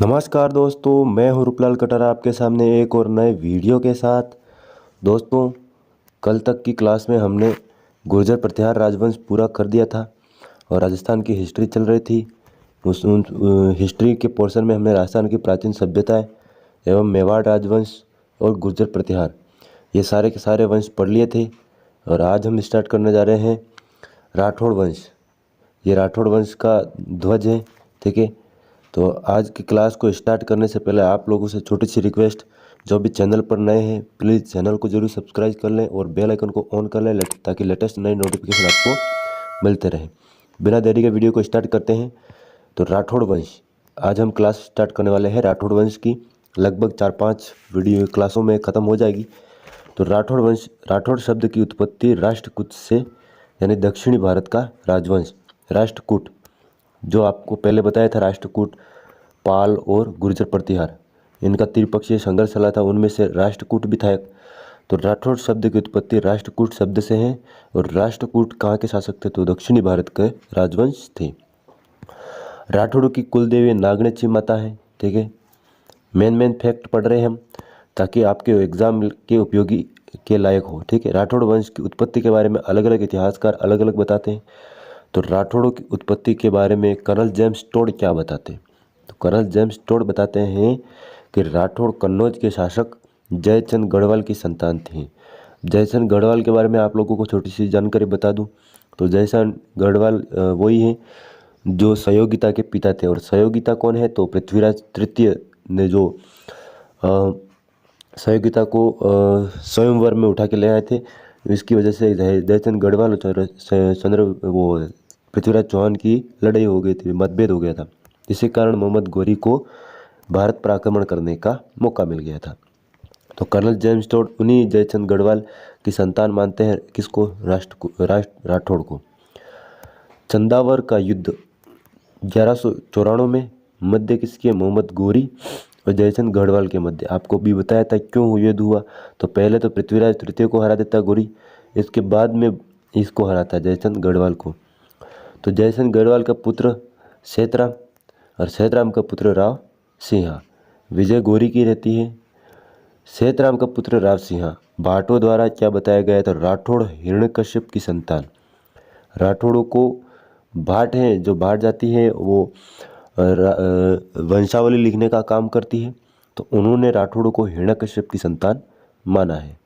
नमस्कार दोस्तों, मैं हूं रूपलाल कटारा आपके सामने एक और नए वीडियो के साथ। दोस्तों, कल तक की क्लास में हमने गुर्जर प्रतिहार राजवंश पूरा कर दिया था और राजस्थान की हिस्ट्री चल रही थी। उस हिस्ट्री के पोर्शन में हमने राजस्थान की प्राचीन सभ्यताएं एवं मेवाड़ राजवंश और गुर्जर प्रतिहार ये सारे के सारे वंश पढ़ लिए थे। और आज हम स्टार्ट करने जा रहे हैं राठौड़ वंश। ये राठौड़ वंश का ध्वज है, ठीक है। तो आज की क्लास को स्टार्ट करने से पहले आप लोगों से छोटी सी रिक्वेस्ट, जो भी चैनल पर नए हैं प्लीज़ चैनल को जरूर सब्सक्राइब कर लें और बेल आइकन को ऑन कर लें ताकि लेटेस्ट नई नोटिफिकेशन आपको मिलते रहे। बिना देरी के वीडियो को स्टार्ट करते हैं। तो राठौड़ वंश आज हम क्लास स्टार्ट करने वाले हैं। राठौड़ वंश की लगभग 4-5 वीडियो क्लासों में ख़त्म हो जाएगी। तो राठौड़ वंश, राठौड़ शब्द की उत्पत्ति राष्ट्रकूट से, यानी दक्षिणी भारत का राजवंश राष्ट्रकूट, जो आपको पहले बताया था राष्ट्रकूट, पाल और गुर्जर प्रतिहार, इनका त्रिपक्षीय संघर्ष चला था, उनमें से राष्ट्रकूट भी था एक। तो राठौड़ शब्द की उत्पत्ति राष्ट्रकूट शब्द से है। और राष्ट्रकूट कहाँ के शासक थे? तो दक्षिणी भारत के राजवंश थे। राठौड़ों की कुल देवी नागणेची माता है, ठीक है। मेन फैक्ट पढ़ रहे हैं हम ताकि आपके एग्जाम के उपयोगी के लायक हो, ठीक है। राठौड़ वंश की उत्पत्ति के बारे में अलग अलग इतिहासकार अलग अलग बताते हैं। तो राठौड़ों की उत्पत्ति के बारे में कर्नल जेम्स टोड क्या बताते हैं? तो कर्नल जेम्स टोड बताते हैं कि राठौड़ कन्नौज के शासक जयचंद गढ़वाल की संतान थे। जयचंद गढ़वाल के बारे में आप लोगों को छोटी सी जानकारी बता दूं तो जयचंद गढ़वाल वही हैं जो सहयोगिता के पिता थे। और सहयोगिता कौन है? तो पृथ्वीराज तृतीय ने जो सहयोगिता को स्वयंवर में उठा के ले आए थे, इसकी वजह से जयचंद गढ़वाल वो पृथ्वीराज चौहान की लड़ाई हो गई थी, मतभेद हो गया था। इसी कारण मोहम्मद घोरी को भारत पर आक्रमण करने का मौका मिल गया था। तो कर्नल जेम्स टोड उन्हीं जयचंद गढ़वाल की संतान मानते हैं किसको? राठौड़ को। चंदावर का युद्ध 1194 में मध्य किसके? मोहम्मद घोरी और जयचंद गढ़वाल के मध्य। आपको भी बताया था क्यों युद्ध हुआ। तो पहले तो पृथ्वीराज तृतीय को हरा देता घोरी, इसके बाद में इसको हराता जयचंद गढ़वाल को। तो जयचंद गढ़वाल का पुत्र सेतराम और सेतराम का पुत्र राव सिंहा। विजय घोरी की रहती है। सेतराम का पुत्र राव सिंहा भाटों द्वारा क्या बताया गया था? राठौड़ हिरण्यकश्यप की संतान। राठौड़ों को भाट है, जो भाट जाति है वो वंशावली लिखने का काम करती है। तो उन्होंने राठौड़ों को हिरण्यकश्यप की संतान माना है।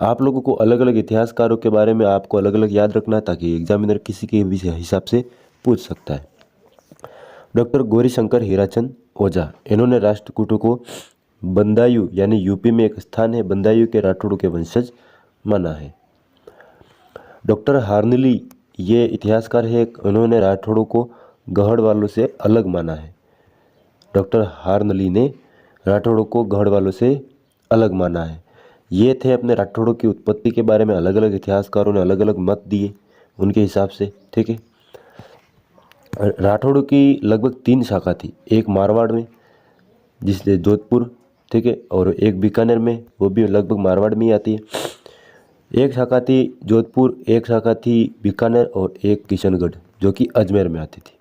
आप लोगों को अलग अलग इतिहासकारों के बारे में आपको अलग अलग याद रखना ताकि एग्जामिनर किसी के भी हिसाब से पूछ सकता है। डॉक्टर गौरीशंकर हीराचंद ओझा, इन्होंने राष्ट्रकूटों को बंदायू, यानी यूपी में एक स्थान है, बंदायू के राठौड़ों के वंशज माना है। डॉक्टर हार्नली, ये इतिहासकार है, उन्होंने राठौड़ों को गढ़ वालों से अलग माना है। डॉक्टर हार्नली ने राठौड़ों को गढ़ वालों से अलग माना है। ये थे अपने राठौड़ों की उत्पत्ति के बारे में अलग अलग इतिहासकारों ने अलग अलग मत दिए उनके हिसाब से, ठीक है। राठौड़ों की लगभग 3 शाखा थी। एक मारवाड़ में जिससे जोधपुर, ठीक है, और एक बीकानेर में, वो भी लगभग मारवाड़ में ही आती है। एक शाखा थी जोधपुर, एक शाखा थी बीकानेर और एक किशनगढ़ जो कि अजमेर में आती थी।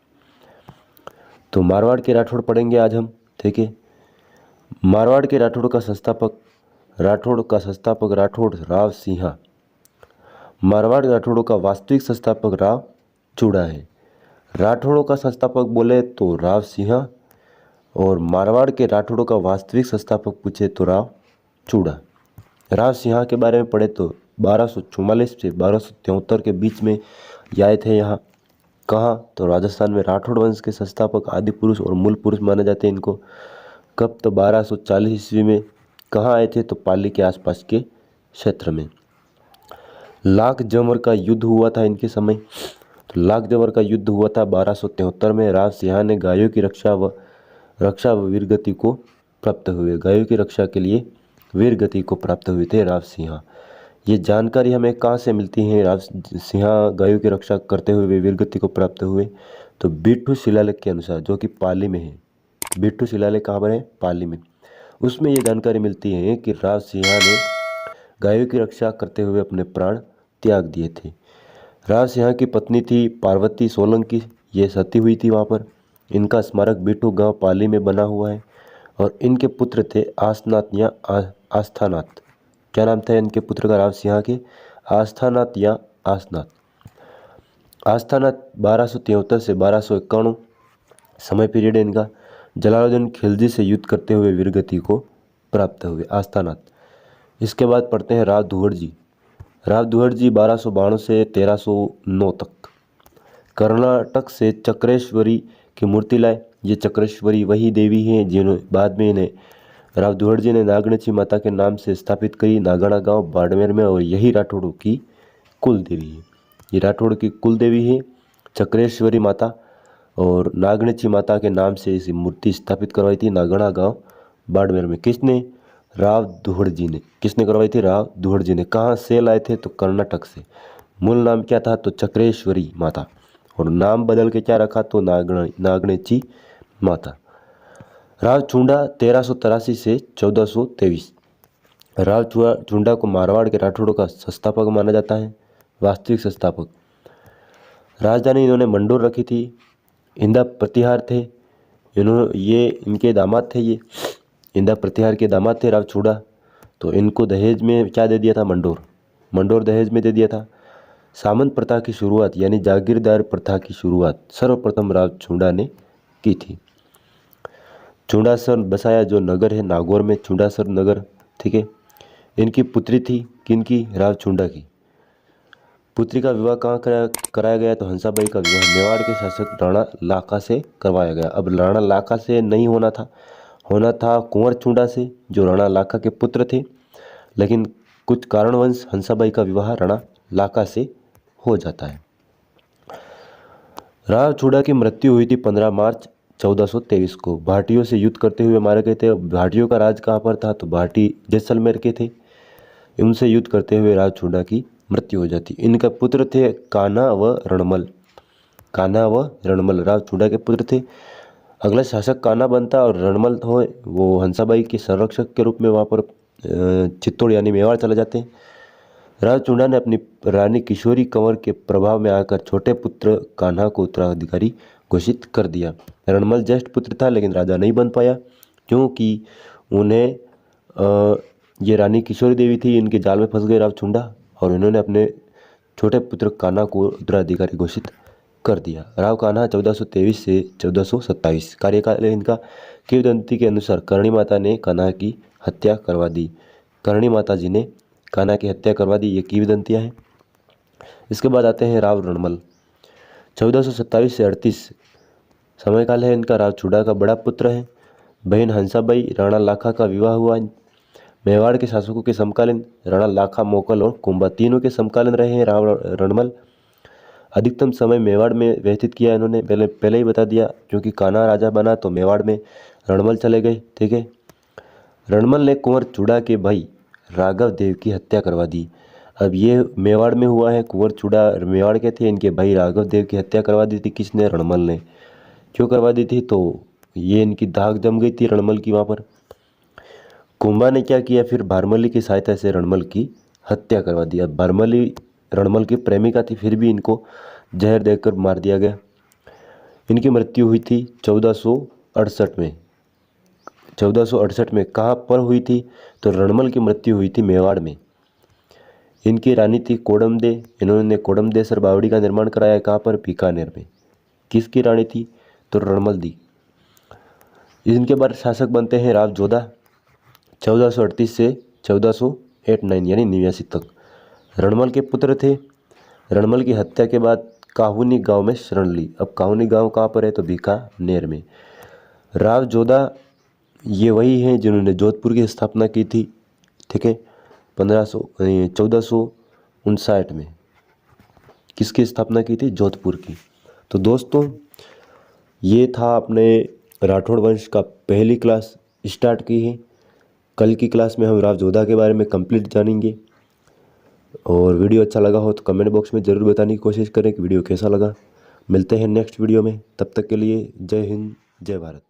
तो मारवाड़ के राठौड़ पढ़ेंगे आज हम, ठीक है। मारवाड़ के राठौड़ का संस्थापक राठौड़ राव सिंहा। मारवाड़ राठौड़ों का वास्तविक संस्थापक राव चूड़ा है। राठौड़ों का संस्थापक बोले तो राव सिंहा और मारवाड़ के राठौड़ों का वास्तविक संस्थापक पूछे तो राव चूड़ा। राव सिंहा के बारे में पढ़े तो 1244 से 1273 के बीच में आए थे यहाँ। कहाँ? तो राजस्थान में। राठौड़ वंश के संस्थापक आदि पुरुष और मूल पुरुष माने जाते हैं इनको। कब? तो 1240 ईस्वी में। कहाँ आए थे? तो पाली के आसपास के क्षेत्र में। लाख जंवर का युद्ध हुआ था इनके समय। तो लाख जंवर का युद्ध हुआ था 1273 में। राव सिंहा ने गायों की रक्षा व वीरगति को प्राप्त हुए। गायों की रक्षा के लिए वीरगति को प्राप्त हुए थे राव सिंहा। ये जानकारी हमें कहाँ से मिलती है? राव सिंहा गायों की रक्षा करते हुए वे वीरगति को प्राप्त हुए तो बिट्ठू शिलालेख के अनुसार, जो कि पाली में है। बिट्ठू शिलालेख कहाँ पर है? पाली में। उसमें ये जानकारी मिलती है कि राव सिंहा ने गायों की रक्षा करते हुए अपने प्राण त्याग दिए थे। राव सिंहा की पत्नी थी पार्वती सोलंकी, ये सती हुई थी वहाँ पर। इनका स्मारक बिटू गांव पाली में बना हुआ है। और इनके पुत्र थे आसनाथ या आस्थानाथ। क्या नाम था इनके पुत्र का राव सिंह के? आस्थानाथ या आसनाथ। आस्थानाथ 1273 से 1251 समय पीरियड है इनका। जलालुद्दीन खिलजी से युद्ध करते हुए वीरगति को प्राप्त हुए आस्थानाथ। इसके बाद पढ़ते हैं राव दुहड़ जी। राव दुहड़ जी 1292 से 1309 तक कर्नाटक से चक्रेश्वरी की मूर्ति लाए। ये चक्रेश्वरी वही देवी हैं जिन्होंने बाद में इन्हें राव दुहड़ जी ने नागणची माता के नाम से स्थापित करी नागणा गांव बाड़मेर में। और यही राठौड़ों की कुल देवी है। ये राठौड़ की कुल देवी है चक्रेश्वरी माता। और नागणची माता के नाम से इसी मूर्ति स्थापित करवाई थी नागणा गांव बाड़मेर में। किसने? राव दुहड़ जी ने। किसने करवाई थी? राव दुहड़ जी ने। कहाँ से लाए थे? तो कर्नाटक से। मूल नाम क्या था? तो चक्रेश्वरी माता। और नाम बदल के क्या रखा? तो नागणची माता। राव चुंडा 1383 से 1423। राव चुंडा को मारवाड़ के राठौड़ों का संस्थापक माना जाता है, वास्तविक संस्थापक। राजधानी इन्होंने मंडोर रखी थी। इंदा प्रतिहार थे इनके दामाद थे। ये इंदा प्रतिहार के दामाद थे राव चुंडा। तो इनको दहेज में क्या दे दिया था? मंडोर दहेज में दे दिया था। सामंत प्रथा की शुरुआत यानी जागीरदार प्रथा की शुरुआत सर्वप्रथम राव चुंडा ने की थी। चुंडासर बसाया जो नगर है नागौर में, चुंडासर नगर, ठीक है। इनकी पुत्री थी किनकी? राव चुंडा की। पुत्री का विवाह कहाँ कराया गया? तो हंसाबाई का विवाह मेवाड़ के शासक राणा लाखा से करवाया गया। अब राणा लाखा से नहीं होना था कुंवर चुंडा से जो राणा लाखा के पुत्र थे। लेकिन कुछ कारणवश हंसाबाई का विवाह राणा लाखा से हो जाता है। राव चुंडा की मृत्यु हुई थी 15 मार्च 1423 को। भाटियों से युद्ध करते हुए मारे गए थे। भाटियों का राज कहाँ पर था? तो भाटी जैसलमेर के थे। उनसे युद्ध करते हुए राव चुंडा की मृत्यु हो जाती। इनका पुत्र थे कान्हा व रणमल। राव चुंडा के पुत्र थे। अगला शासक कान्हा बनता और रणमल हो वो हंसाबाई के संरक्षक के रूप में वहाँ पर चित्तौड़ यानी मेवाड़ चले जाते हैं। राव चुंडा ने अपनी रानी किशोरी कंवर के प्रभाव में आकर छोटे पुत्र कान्हा को उत्तराधिकारी घोषित कर दिया। रणमल ज्येष्ठ पुत्र था लेकिन राजा नहीं बन पाया क्योंकि उन्हें ये रानी किशोरी देवी थी, इनके जाल में फंस गए राव चुंडा और इन्होंने अपने छोटे पुत्र कान्हा को उत्तराधिकारी घोषित कर दिया। राव कान्हा 1423 से 1427 कार्यकाल इनका। किंवदंती के अनुसार करणी माता ने कान्हा की हत्या करवा दी। करणी माता जी ने कान्हा की हत्या करवा दी, ये किंवदंतियाँ हैं। इसके बाद आते हैं राव रणमल 1427 से 38 समयकाल है इनका। राव चुंडा का बड़ा पुत्र है। बहन हंसाबाई राणा लाखा का विवाह हुआ। मेवाड़ के शासकों के समकालीन राणा लाखा, मोकल और कुंभा तीनों के समकालीन रहे हैं राव रणमल। अधिकतम समय मेवाड़ में व्यतीत किया इन्होंने, पहले ही बता दिया। क्योंकि कान्हा राजा बना तो मेवाड़ में रणमल चले गए, ठीक है। रणमल ने कुंवर चुंडा के भाई राघव देव की हत्या करवा दी। अब ये मेवाड़ में हुआ है। कुंवर चुंडा मेवाड़ के थे, इनके भाई राघव देव की हत्या करवा दी थी। किसने? रणमल ने। क्यों करवा दी थी? तो ये इनकी दाग जम गई थी रणमल की वहाँ पर। कुंभा ने क्या किया फिर? भारमली की सहायता से रणमल की हत्या करवा दी। अब भारमली रणमल की प्रेमिका थी, फिर भी इनको जहर देकर मार दिया गया। इनकी मृत्यु हुई थी 1468 में। 1468 में कहाँ पर हुई थी? तो रणमल की मृत्यु हुई थी मेवाड़ में। इनकी रानी थी कोडमदे। इन्होंने कोडमदेसर बावड़ी का निर्माण कराया। कहाँ पर? बीकानेर में। किसकी रानी थी? तो रणमल दी। इनके बाद शासक बनते हैं राव जोधा 1438 से 1489 यानी 89 तक। रणमल के पुत्र थे। रणमल की हत्या के बाद काहुनी गांव में शरण ली। अब काहुनी गांव कहाँ पर है? तो बीकानेर में। राव जोधा ये वही हैं जिन्होंने जोधपुर की स्थापना की थी, ठीक है। 1459 में किसकी स्थापना की थी? जोधपुर की। तो दोस्तों ये था अपने राठौड़ वंश का पहली क्लास स्टार्ट की है। कल की क्लास में हम राव जोधा के बारे में कंप्लीट जानेंगे। और वीडियो अच्छा लगा हो तो कमेंट बॉक्स में ज़रूर बताने की कोशिश करें कि वीडियो कैसा लगा। मिलते हैं नेक्स्ट वीडियो में, तब तक के लिए जय हिंद, जय भारत।